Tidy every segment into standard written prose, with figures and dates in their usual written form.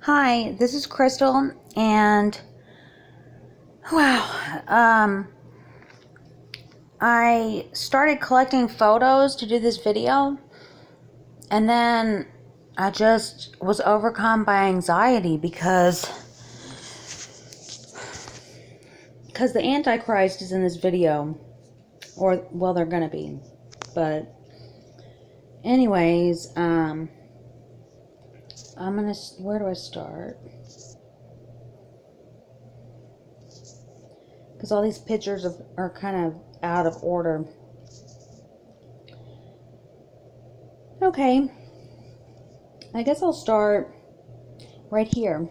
Hi, this is Crystal, and wow, I started collecting photos to do this video, and then I just was overcome by anxiety because the Antichrist is in this video, or well, they're gonna be, but anyways, where do I start? Because all these pictures are kind of out of order. Okay, I guess I'll start right here.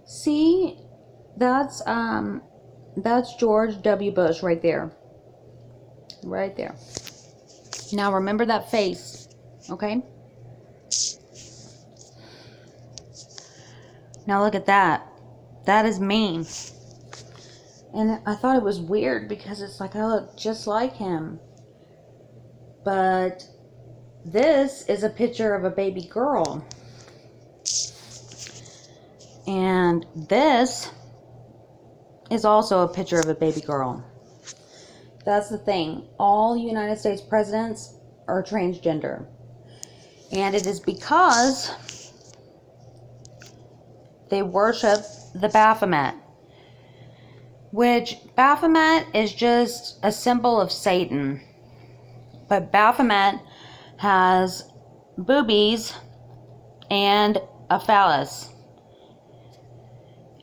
See, that's George W. Bush right there. Right there. Now remember that face, okay? Now look at that. That is me. And I thought it was weird because it's like I look just like him. But this is a picture of a baby girl. And this is also a picture of a baby girl. That's the thing. All United States presidents are transgender. And it is because they worship the Baphomet. Which Baphomet is just a symbol of Satan. But Baphomet has boobies and a phallus.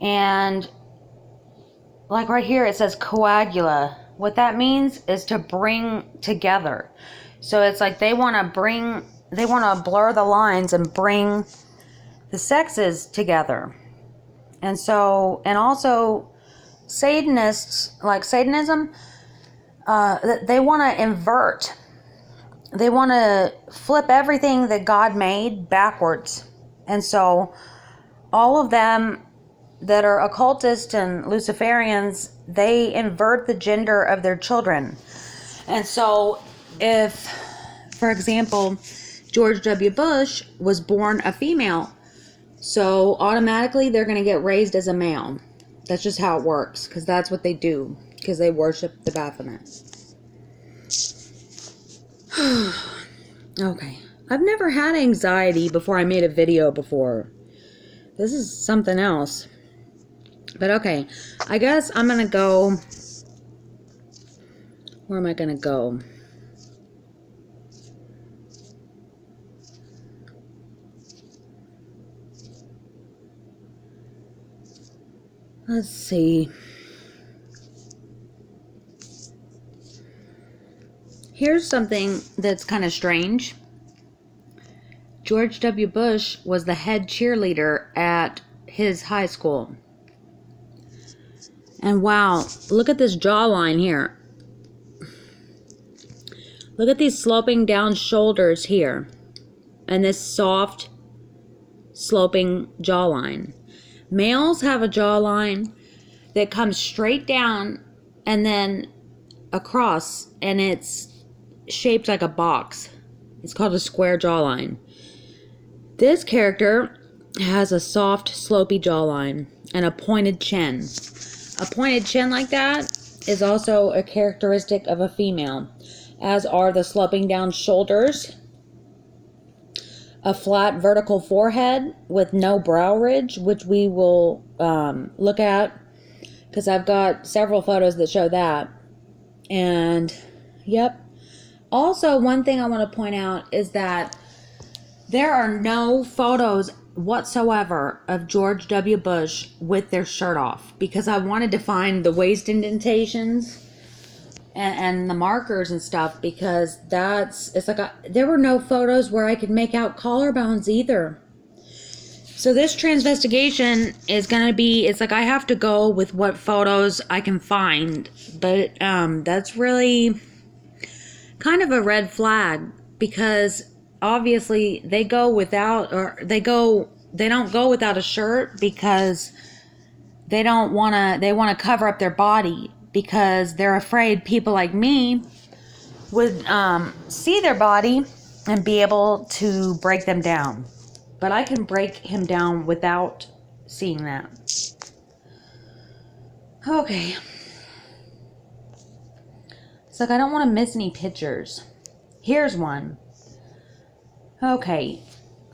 And like right here it says coagula. What that means is to bring together. So it's like they want to blur the lines and bring the sexes together. And so, and also Satanists, like Satanism, they want to invert. They want to flip everything that God made backwards. And so all of them that are occultists and Luciferians, they invert the gender of their children. And so if, for example, George W. Bush was born a female, so automatically they're going to get raised as a male. That's just how it works, because that's what they do, because they worship the Baphomet. Okay. I've never had anxiety before I made a video before. This is something else. But okay, I guess I'm going to go... Where am I going to go? Let's see. Here's something that's kind of strange. George W. Bush was the head cheerleader at his high school. And wow, look at this jawline here. Look at these sloping down shoulders here. And this soft, sloping jawline. Males have a jawline that comes straight down and then across, and it's shaped like a box. It's called a square jawline. This character has a soft, slopey jawline and a pointed chin. A pointed chin like that is also a characteristic of a female, as are the sloping down shoulders, a flat vertical forehead with no brow ridge, which we will look at, because I've got several photos that show that. And yep. Also, one thing I want to point out is that there are no photos whatsoever of George W. Bush with their shirt off, because I wanted to find the waist indentations and the markers and stuff, because it's like there were no photos where I could make out collarbones either. So this transvestigation is going to be, it's like I have to go with what photos I can find, but that's really kind of a red flag, because obviously they don't go without a shirt because they want to cover up their body, because they're afraid people like me would see their body and be able to break them down. but I can break him down without seeing that. Okay. It's like I don't want to miss any pictures. Here's one. Okay.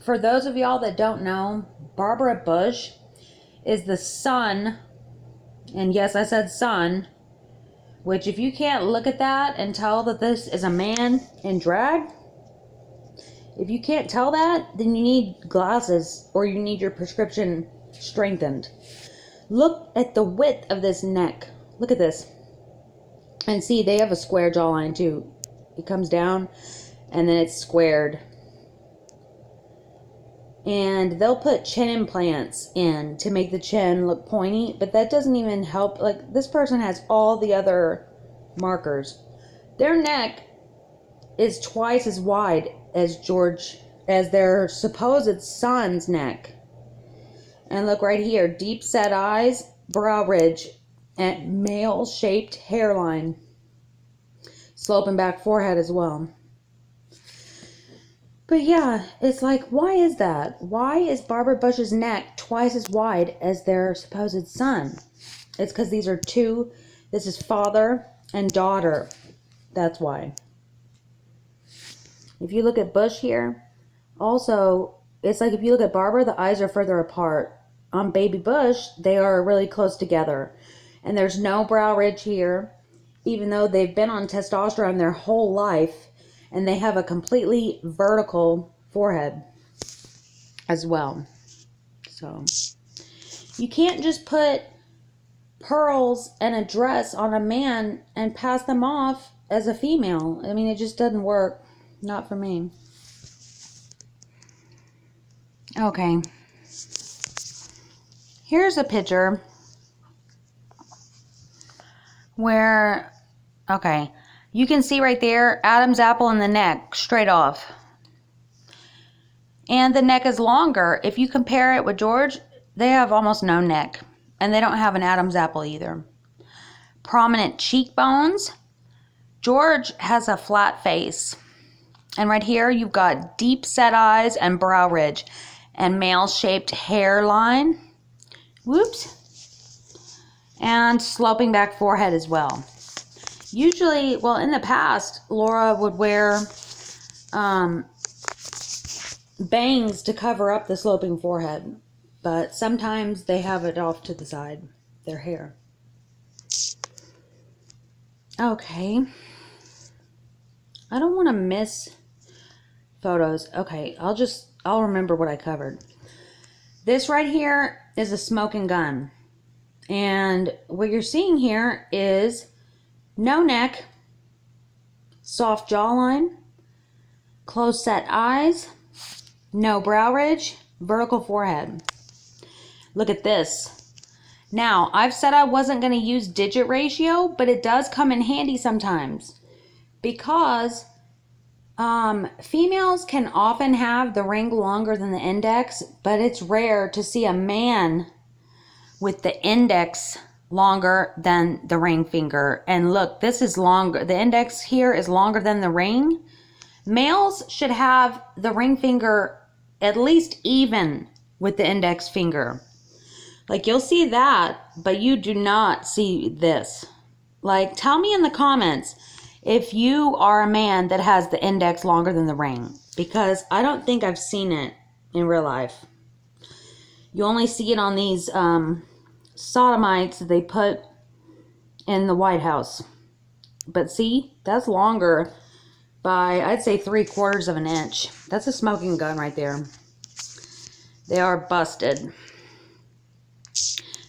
For those of y'all that don't know, Barbara Bush is the son, and yes, I said son, which if you can't look at that and tell that this is a man in drag, if you can't tell that, then you need glasses or you need your prescription strengthened. Look at the width of this neck. Look at this. And see, they have a square jawline too. It comes down and then it's squared. And they'll put chin implants in to make the chin look pointy, but that doesn't even help. Like, this person has all the other markers. Their neck is twice as wide as their supposed son's neck. And look right here, deep set eyes, brow ridge, and male shaped hairline. Sloping back forehead as well. But yeah, it's like, why is that? Why is Barbara Bush's neck twice as wide as their supposed son? It's because these are two, this is father and daughter. That's why. If you look at Bush here, also, it's like if you look at Barbara, the eyes are further apart. On baby Bush, they are really close together. And there's no brow ridge here, even though they've been on testosterone their whole life. And they have a completely vertical forehead as well. So, you can't just put pearls and a dress on a man and pass them off as a female. I mean, it just doesn't work. Not for me. Okay. Here's a picture where, okay, you can see right there, Adam's apple in the neck, straight off. And the neck is longer. If you compare it with George, they have almost no neck. And they don't have an Adam's apple either. Prominent cheekbones. George has a flat face. And right here, you've got deep set eyes and brow ridge. And male-shaped hairline. Whoops. And sloping back forehead as well. Usually, well, in the past, Laura would wear bangs to cover up the sloping forehead. But sometimes they have it off to the side, their hair. Okay. I don't want to miss photos. Okay, I'll remember what I covered. This right here is a smoking gun. And what you're seeing here is no neck, soft jawline, close set eyes, no brow ridge, vertical forehead. Look at this. Now, I've said I wasn't going to use digit ratio, but it does come in handy sometimes because females can often have the ring longer than the index, but it's rare to see a man with the index longer than the ring finger. And look, this is longer. The index here is longer than the ring. Males should have the ring finger at least even with the index finger. Like, you'll see that, but you do not see this. Like, tell me in the comments if you are a man that has the index longer than the ring, because I don't think I've seen it in real life. You only see it on these sodomites that they put in the White House. But see, that's longer by, I'd say, 3/4 of an inch. That's a smoking gun right there. They are busted.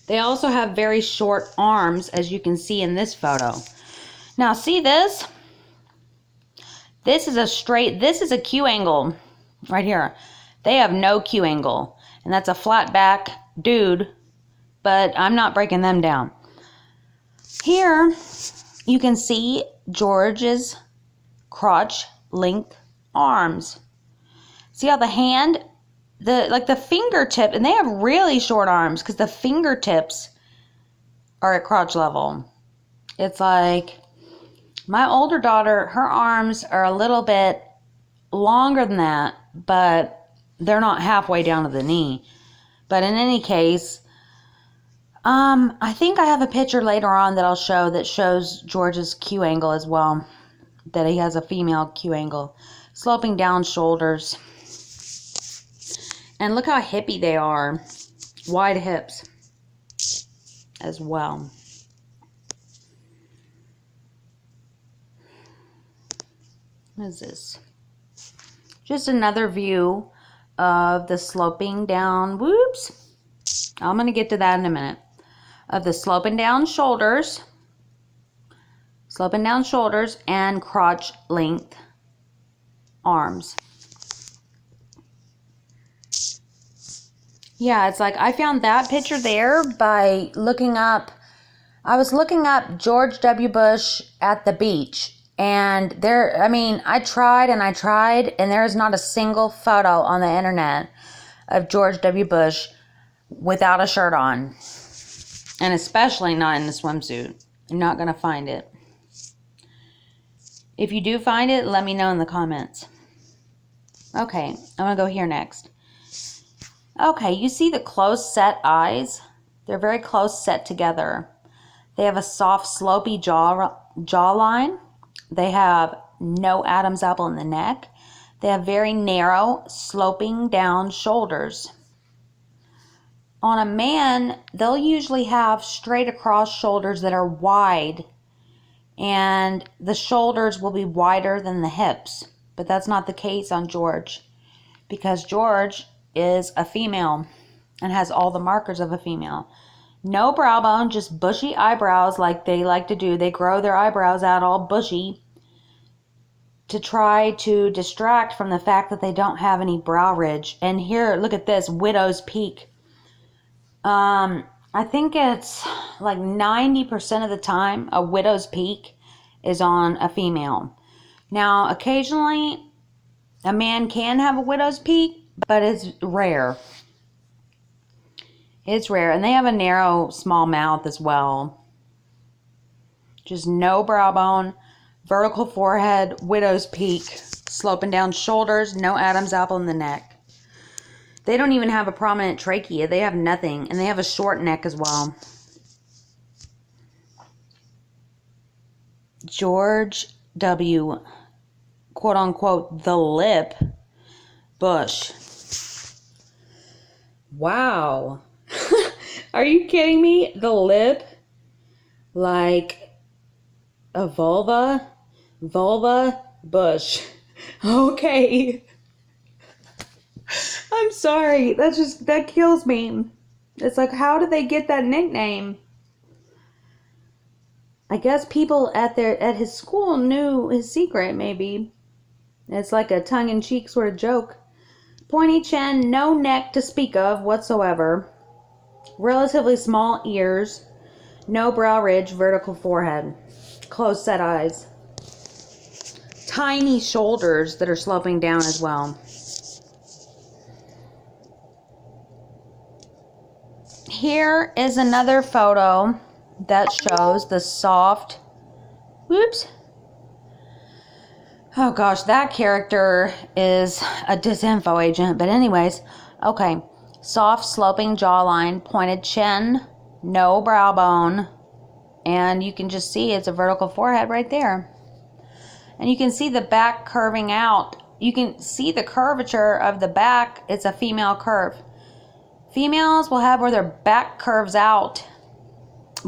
They also have very short arms, as you can see in this photo. Now, see this? This is a Q angle right here. They have no Q angle. And that's a flat back dude, but I'm not breaking them down. Here, you can see George's crotch length arms. See how the hand, the fingertip, and they have really short arms because the fingertips are at crotch level. It's like my older daughter, her arms are a little bit longer than that, but they're not halfway down to the knee. But in any case, I think I have a picture later on that I'll show that shows George's Q angle as well. That he has a female Q angle. Sloping down shoulders. And look how hippie they are. Wide hips as well. What is this? Just another view of the sloping down, whoops. I'm going to get to that in a minute. Of the sloping down shoulders and crotch length arms. Yeah, it's like I found that picture there by looking up, I was looking up George W. Bush at the beach. And there, I mean, I tried, and there is not a single photo on the internet of George W. Bush without a shirt on. And especially not in a swimsuit. You're not going to find it. If you do find it, let me know in the comments. Okay, I'm going to go here next. Okay, you see the close set eyes? They're very close set together. They have a soft, slopey jawline. They have no Adam's apple in the neck. They have very narrow, sloping down shoulders. On a man, they'll usually have straight across shoulders that are wide, and the shoulders will be wider than the hips. But that's not the case on George, because George is a female and has all the markers of a female. No brow bone, just bushy eyebrows like they like to do. They grow their eyebrows out all bushy to try to distract from the fact that they don't have any brow ridge. And here, look at this, widow's peak. I think it's like 90% of the time a widow's peak is on a female. Now, occasionally a man can have a widow's peak, but it's rare. It's rare. And they have a narrow, small mouth as well. Just no brow bone, vertical forehead, widow's peak, sloping down shoulders, no Adam's apple in the neck. They don't even have a prominent trachea. They have nothing. And they have a short neck as well. George W., quote unquote, the lip Bush. Wow. Are you kidding me? The lip? Like a vulva? Vulva Bush. Okay. I'm sorry. That kills me. It's like, how did they get that nickname? I guess people at his school knew his secret, maybe. It's like a tongue-in-cheek sort of joke. Pointy chin, no neck to speak of whatsoever. Relatively small ears. No brow ridge, vertical forehead. Close set eyes. Tiny shoulders that are sloping down as well. Here is another photo that shows the soft, whoops. Oh gosh, that character is a disinfo agent. But anyways, okay. Soft sloping jawline, pointed chin, no brow bone. And you can just see it's a vertical forehead right there. And you can see the back curving out. You can see the curvature of the back. It's a female curve. Females will have where their back curves out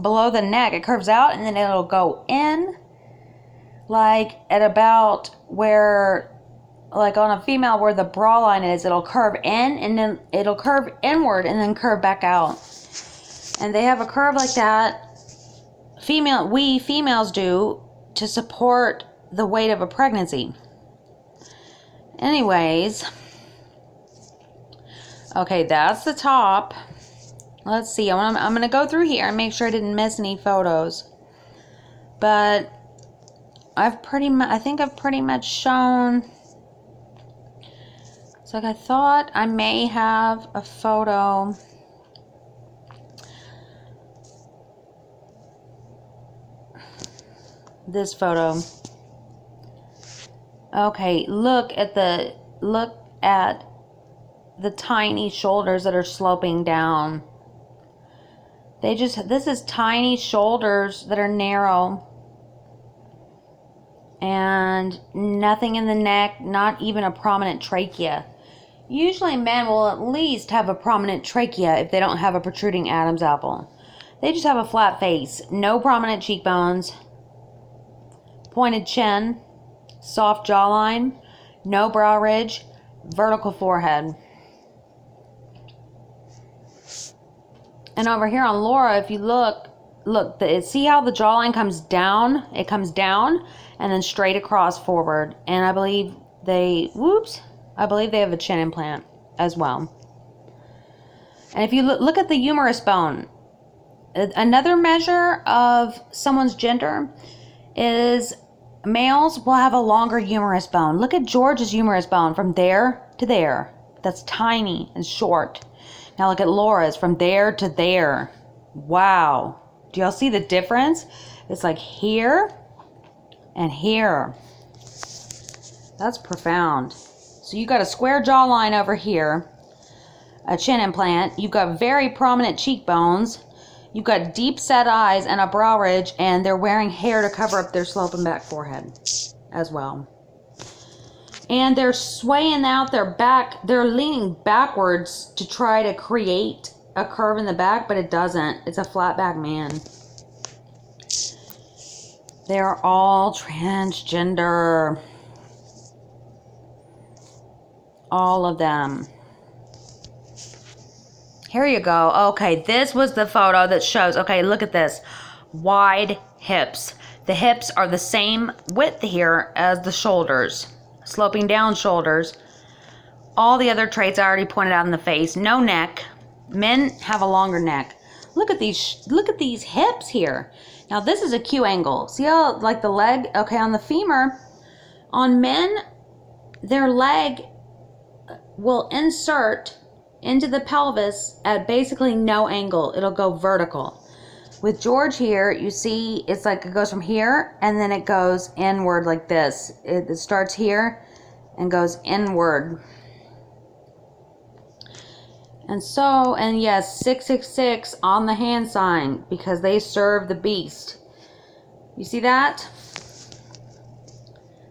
below the neck. It curves out and then it'll go in, like at about where, like on a female where the bra line is, it'll curve in and then it'll curve inward and then curve back out. And they have a curve like that. We females do to support the weight of a pregnancy. Anyways, okay, that's the top. Let's see. I'm gonna go through here and make sure I didn't miss any photos. But I think I've pretty much shown. It's like I thought I may have a photo. This photo. Okay, look at the tiny shoulders that are sloping down. This is tiny shoulders that are narrow. And nothing in the neck, not even a prominent trachea. Usually men will at least have a prominent trachea if they don't have a protruding Adam's apple. They just have a flat face, no prominent cheekbones, pointed chin, soft jawline, no brow ridge, vertical forehead. And over here on Laura, if you look, see how the jawline comes down? It comes down and then straight across forward. And I believe they have a chin implant as well. And if you look at the humerus bone, another measure of someone's gender is males will have a longer humerus bone. Look at George's humerus bone from there to there. That's tiny and short. Now look at Laura's from there to there. Wow. Do y'all see the difference? It's like here and here. That's profound. So you got a square jawline over here, a chin implant. You've got very prominent cheekbones. You've got deep set eyes and a brow ridge, and they're wearing hair to cover up their sloping back forehead as well. And they're swaying out their back. They're leaning backwards to try to create a curve in the back, but it doesn't. It's a flat back man. They're all transgender. All of them. Here you go. Okay, this was the photo that shows. Okay, look at this. Wide hips. The hips are the same width here as the shoulders. Sloping down shoulders. All the other traits I already pointed out in the face. No neck. Men have a longer neck. Look at these hips here. Now this is a Q angle. See how like the leg, okay, on the femur, on men, their leg will insert into the pelvis at basically no angle. It'll go vertical. With George here, you see it's like it goes from here and then it goes inward like this. It starts here and goes inward. And yes, 666 on the hand sign because they serve the beast. You see that?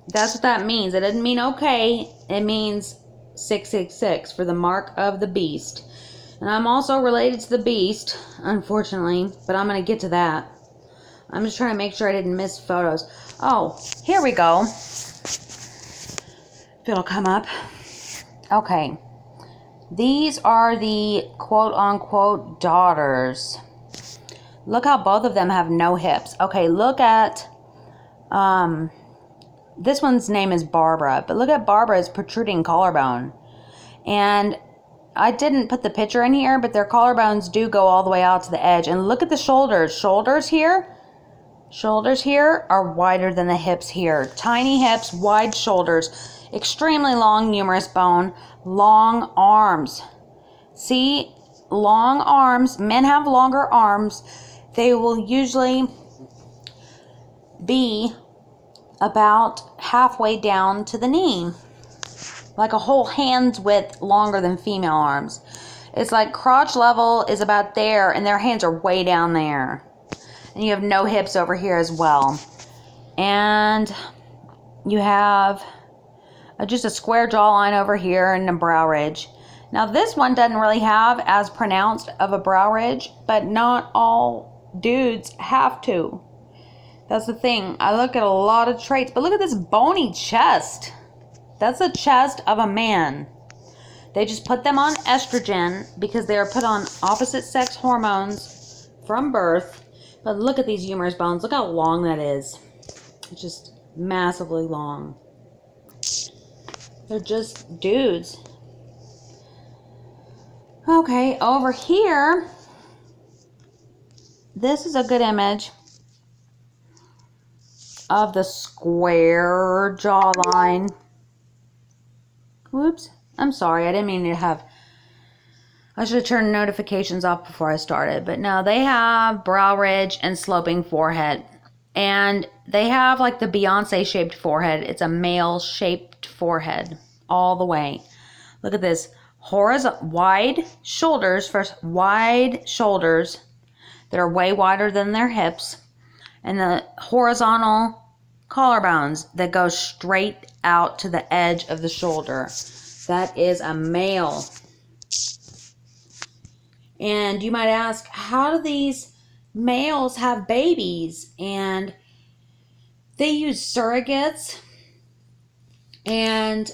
That's what that means. It doesn't mean okay. It means 666 for the mark of the beast. And I'm also related to the beast, unfortunately, but I'm going to get to that. I'm just trying to make sure I didn't miss photos. Oh, here we go. If it'll come up. Okay. These are the quote-unquote daughters. Look how both of them have no hips. Okay, look at... this one's name is Barbara, but look at Barbara's protruding collarbone. And I didn't put the picture in here, but their collarbones do go all the way out to the edge. And look at the shoulders. Shoulders here are wider than the hips here. Tiny hips, wide shoulders, extremely long humerus bone, long arms. See, long arms. Men have longer arms. They will usually be about halfway down to the knee. Like a whole hand's width longer than female arms. It's like crotch level is about there and their hands are way down there. And you have no hips over here as well. And you have just a square jawline over here and a brow ridge. Now this one doesn't really have as pronounced of a brow ridge, but not all dudes have to. That's the thing. I look at a lot of traits, but look at this bony chest. That's the chest of a man. They just put them on estrogen because they are put on opposite sex hormones from birth. But look at these humerus bones. Look how long that is. It's just massively long. They're just dudes. Okay, over here, this is a good image of the square jawline. Whoops. I'm sorry. I didn't mean to have... I should have turned notifications off before I started. But no, they have brow ridge and sloping forehead. And they have like the Beyonce shaped forehead. It's a male shaped forehead all the way. Look at this wide shoulders, first wide shoulders that are way wider than their hips, and the horizontal collarbones that go straight out to the edge of the shoulder. That is a male. And you might ask, how do these males have babies? And they use surrogates. And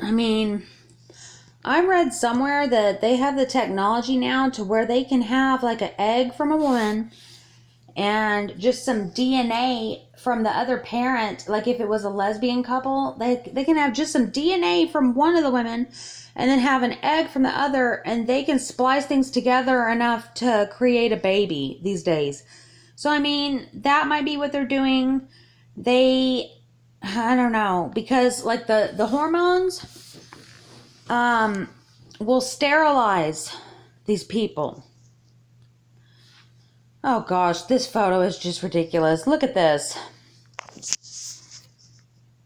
I mean, I read somewhere that they have the technology now to where they can have like an egg from a woman and just some DNA from the other parent. Like if it was a lesbian couple, they can have just some DNA from one of the women and then have an egg from the other, and they can splice things together enough to create a baby these days. So I mean, that might be what they're doing. I don't know, because like the hormones will sterilize these people. Oh gosh, this photo is just ridiculous. Look at this.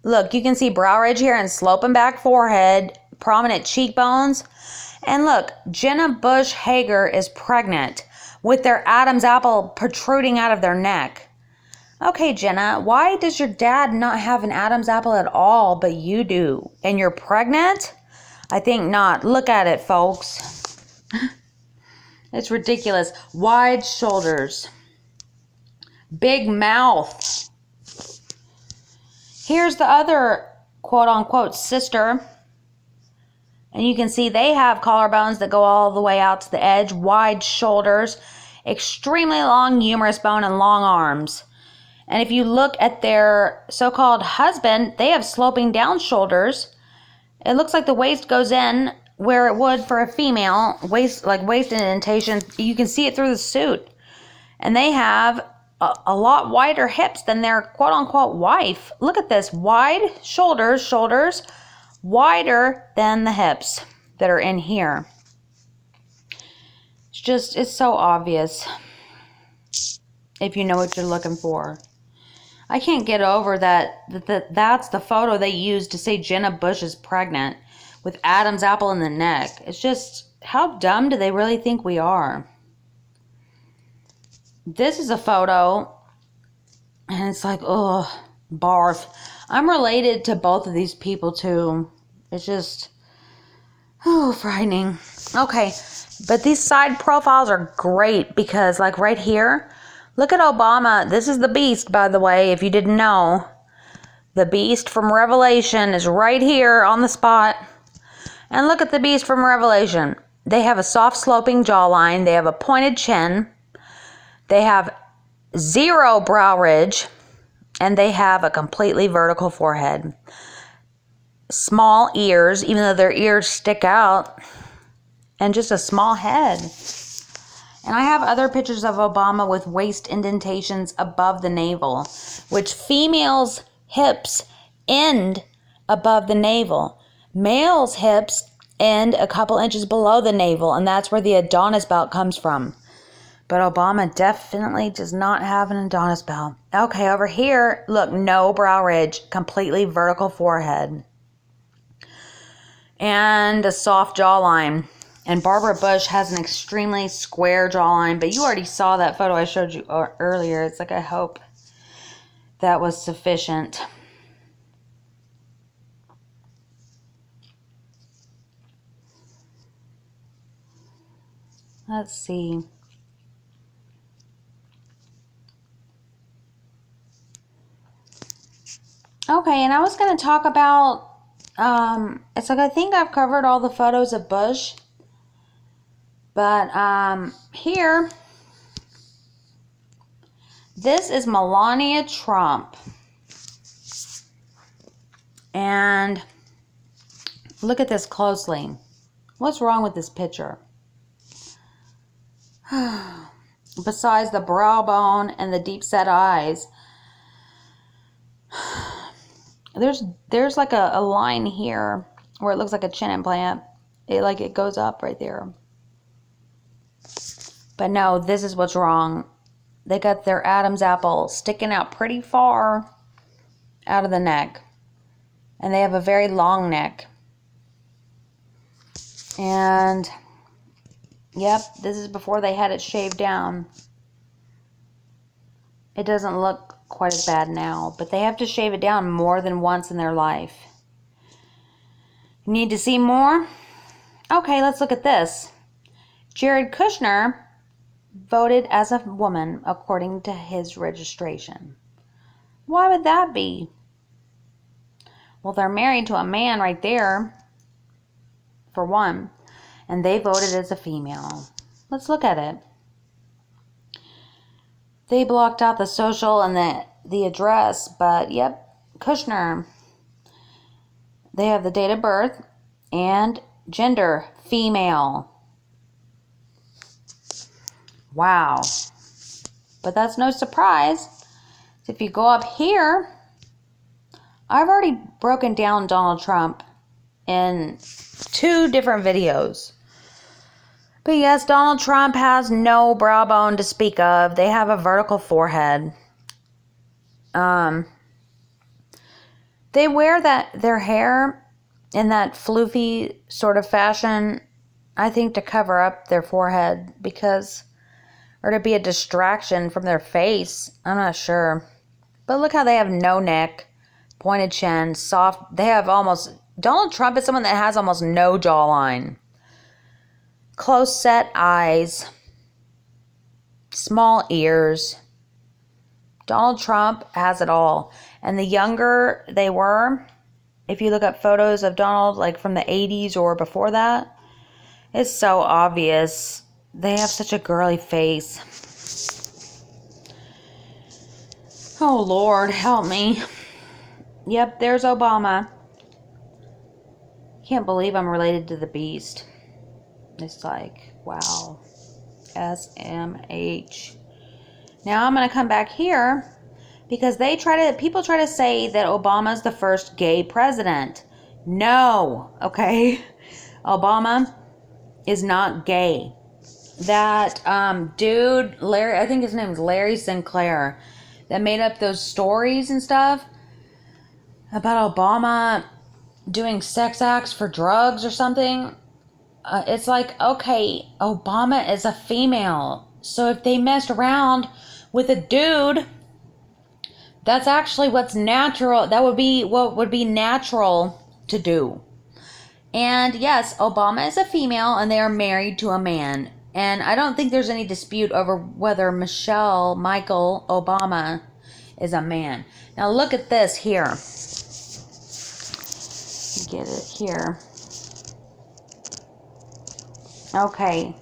Look, you can see brow ridge here and sloping back forehead, prominent cheekbones. And look, Jenna Bush Hager is pregnant with their Adam's apple protruding out of their neck. Okay, Jenna, why does your dad not have an Adam's apple at all, but you do? And you're pregnant? I think not. Look at it, folks. It's ridiculous. Wide shoulders. Big mouth. Here's the other quote-unquote sister. And you can see they have collarbones that go all the way out to the edge. Wide shoulders. Extremely long humerus bone and long arms. And if you look at their so-called husband, they have sloping down shoulders. It looks like the waist goes in where it would for a female. Waist indentation. You can see it through the suit. And they have a lot wider hips than their quote-unquote wife. Look at this. Wide shoulders wider than the hips that are in here. It's so obvious if you know what you're looking for. I can't get over that's the photo they used to say Jenna Bush is pregnant with Adam's apple in the neck. It's just, how dumb do they really think we are? This is a photo, and it's like, ugh, barf. I'm related to both of these people, too. It's just, frightening. Okay, but these side profiles are great because, like, right here, look at Obama. This is the beast, by the way, if you didn't know. The beast from Revelation is right here on the spot. And look at the beast from Revelation. They have a soft sloping jawline. They have a pointed chin. They have zero brow ridge. And they have a completely vertical forehead. Small ears, even though their ears stick out. And just a small head. And I have other pictures of Obama with waist indentations above the navel, which females' hips end above the navel. Males' hips end a couple inches below the navel, and that's where the Adonis belt comes from. But Obama definitely does not have an Adonis belt. Okay, over here, look, no brow ridge, completely vertical forehead. And a soft jawline. And Barbara Bush has an extremely square jawline, but you already saw that photo I showed you earlier. It's like, I hope that was sufficient. Let's see. Okay, and I was going to talk about, it's like I think I've covered all the photos of Bush. But here, this is Melania Trump. And look at this closely. What's wrong with this picture? Besides the brow bone and the deep set eyes, there's like a line here where it looks like a chin implant. It goes up right there. But no, this is what's wrong. They got their Adam's apple sticking out pretty far out of the neck. And they have a very long neck. And, yep, this is before they had it shaved down. It doesn't look quite as bad now, but they have to shave it down more than once in their life. You need to see more? Okay, let's look at this. Jared Kushner voted as a woman according to his registration. Why would that be? Well, they're married to a man right there, for one, and they voted as a female. Let's look at it. They blocked out the social and the address, but yep, Kushner. They have the date of birth and gender, female. Wow. But that's no surprise. If you go up here, I've already broken down Donald Trump in 2 different videos. But yes, Donald Trump has no brow bone to speak of. They have a vertical forehead. They wear their hair in that floofy sort of fashion, I think, to cover up their forehead or to be a distraction from their face. I'm not sure. But look how they have no neck, pointed chin, soft. Donald Trump is someone that has almost no jawline. Close set eyes, small ears. Donald Trump has it all. And the younger they were, if you look up photos of Donald, like from the 80s or before that, it's so obvious. They have such a girly face. Oh, Lord, help me. Yep, there's Obama. Can't believe I'm related to the beast. It's like, wow. SMH. Now I'm going to come back here because people try to say that Obama's the first gay president. No, okay? Obama is not gay. That dude, Larry, I think his name is Larry Sinclair, that made up those stories and stuff about Obama doing sex acts for drugs or something. It's like, okay, Obama is a female. So if they messed around with a dude, that's actually what's natural. That would be what would be natural to do. And yes, Obama is a female and they are married to a man. And I don't think there's any dispute over whether Michael Obama is a man. Now look at this here. Get it here. Okay.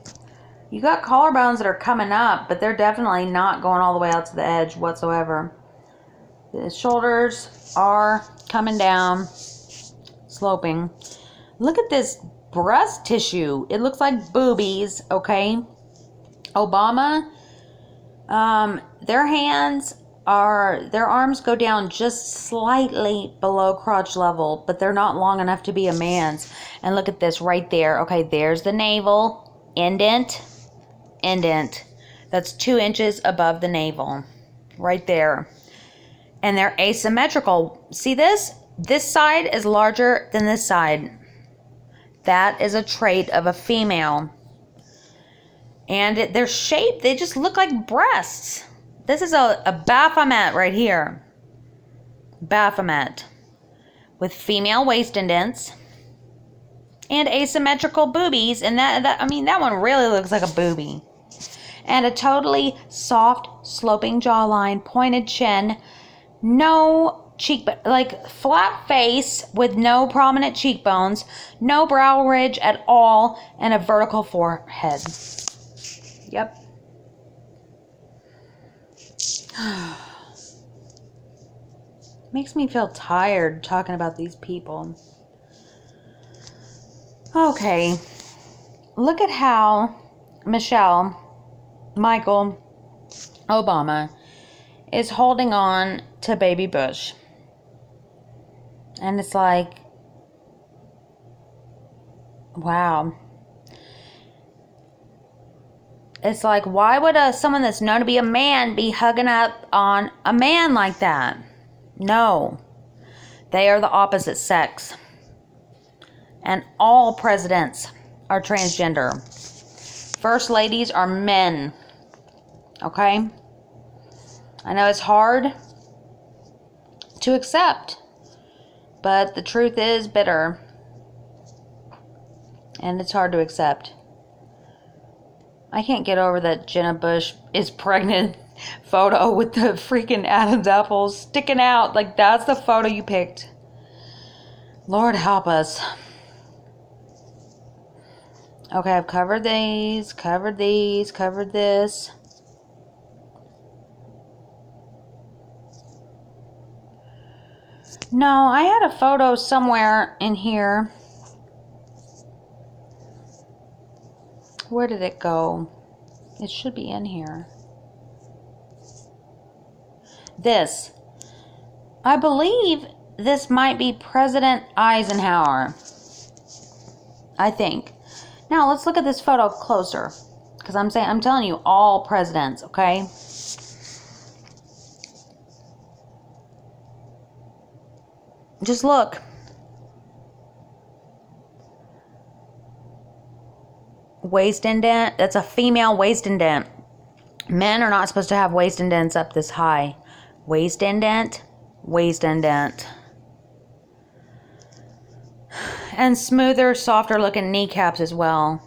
You got collarbones that are coming up, but they're definitely not going all the way out to the edge whatsoever. The shoulders are coming down, sloping. Look at this breast tissue. It looks like boobies, okay? Obama, their arms go down just slightly below crotch level, but they're not long enough to be a man's. And look at this right there. Okay, there's the navel, indent. That's 2 inches above the navel, right there. And they're asymmetrical. See this? This side is larger than this side. That is a trait of a female. And their shape, they just look like breasts. This is a Baphomet right here. Baphomet. With female waist indents. And asymmetrical boobies. And that one really looks like a boobie. And a totally soft, sloping jawline, pointed chin. No like flat face with no prominent cheekbones, no brow ridge at all, and a vertical forehead. Yep. Makes me feel tired talking about these people. Okay. Look at how Michael Obama is holding on to baby Bush. And it's like, wow. It's like, why would someone that's known to be a man be hugging up on a man like that? No. They are the opposite sex. And all presidents are transgender. First ladies are men. Okay? I know it's hard to accept, but the truth is bitter. And it's hard to accept. I can't get over that Jenna Bush is pregnant photo with the freaking Adam's apples sticking out. Like, that's the photo you picked. Lord help us. Okay, I've covered these, covered this. No, I had a photo somewhere in here. Where did it go? It should be in here. This. I believe this might be President Eisenhower. I think. Now, let's look at this photo closer. Because I'm telling you, all presidents, okay? Just look. Waist indent. That's a female waist indent. Men are not supposed to have waist indents up this high. Waist indent. Waist indent. And smoother, softer looking kneecaps as well.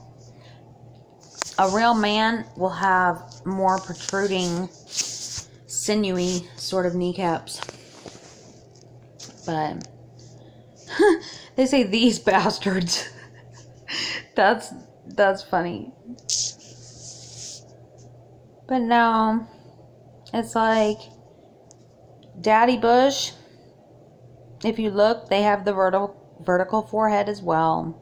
A real man will have more protruding, sinewy sort of kneecaps. But they say these bastards. That's funny. But no, it's like Daddy Bush. If you look, they have the vertical forehead as well.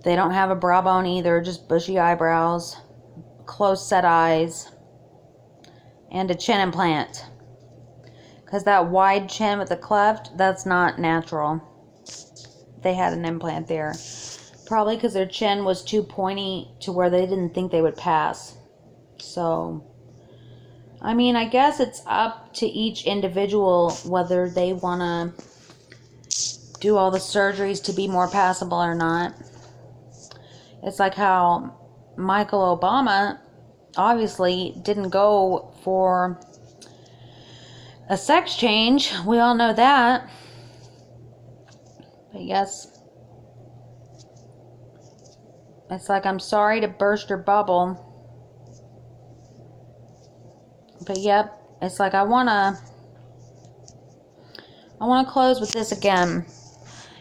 They don't have a brow bone either, just bushy eyebrows, close set eyes, and a chin implant. Because that wide chin with the cleft, that's not natural. They had an implant there. Probably because their chin was too pointy to where they didn't think they would pass. So, I mean, I guess it's up to each individual whether they want to do all the surgeries to be more passable or not. It's like how Michael Obama obviously didn't go for a sex change. We all know that. But yes, it's like, I'm sorry to burst your bubble. But yep, it's like I want to close with this again.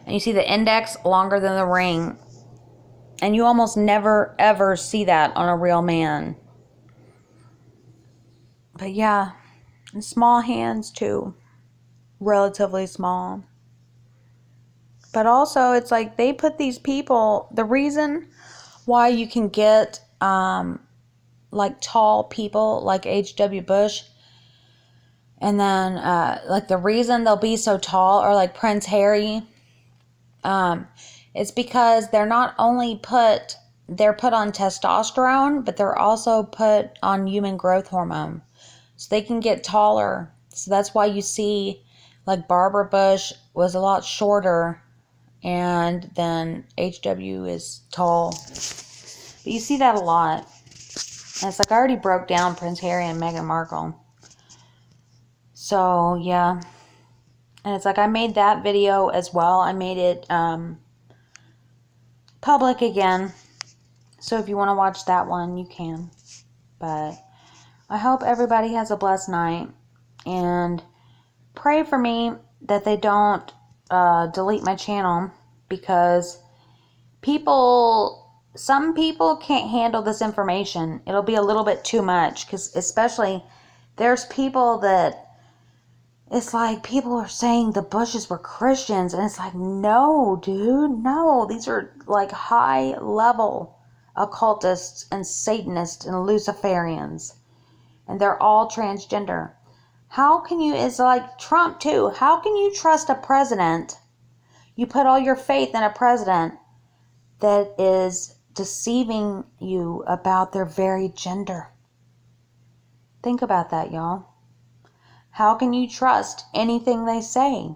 And you see the index longer than the ring. And you almost never ever see that on a real man. But yeah, and small hands too. Relatively small. But also, it's like they put these people, the reason why you can get like tall people like H.W. Bush, and then like the reason they'll be so tall, or like Prince Harry, it's because they're not only they're put on testosterone, but they're also put on human growth hormone, so they can get taller. So that's why you see like Barbara Bush was a lot shorter, and then HW is tall. But you see that a lot. And it's like I already broke down Prince Harry and Meghan Markle. So, yeah. And it's like I made that video as well. I made it public again. So if you want to watch that one, you can. But I hope everybody has a blessed night. And pray for me that they don't delete my channel, because some people can't handle this information. It'll be a little bit too much, because especially there's people that, it's like people are saying the Bushes were Christians, and it's like, no, dude, no. These are like high level occultists and Satanists and Luciferians, and they're all transgender. How can you, it's like Trump too, how can you trust a president? You put all your faith in a president that is deceiving you about their very gender. Think about that, y'all. How can you trust anything they say?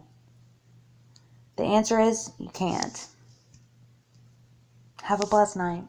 The answer is you can't. Have a blessed night.